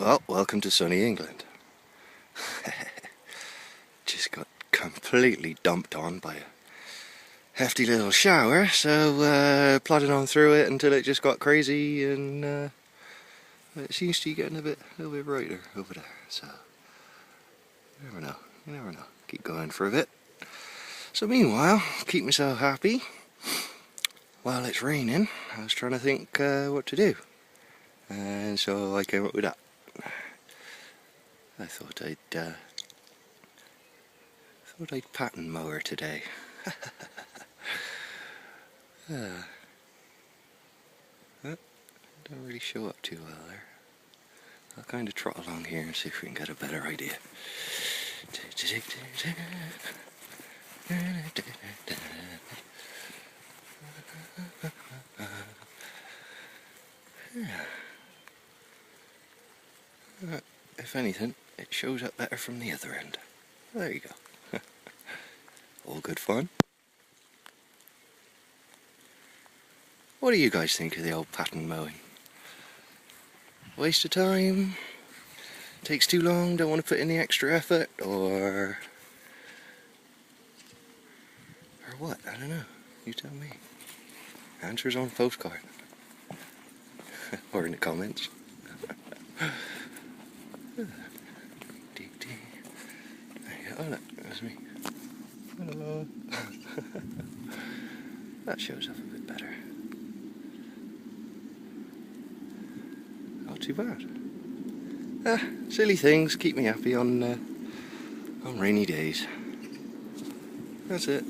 Well, welcome to sunny England. Just got completely dumped on by a hefty little shower, so plodded on through it until it just got crazy, and it seems to be getting a little bit brighter over there. So you never know. You never know. Keep going for a bit. So meanwhile, keep myself happy while it's raining. I was trying to think what to do, and so I came up with that. I thought I'd pattern mower today. Don't really show up too well there. I'll kind of trot along here and see if we can get a better idea. If anything, it shows up better from the other end. There you go. All good fun. What do you guys think of the old pattern mowing? Waste of time? Takes too long? Don't want to put in the extra effort? Or what? I don't know. You tell me. Answers on postcard. Or in the comments. There you go. Oh, look, that's me. Hello. That shows up a bit better. Not too bad. Silly things keep me happy on rainy days. That's it.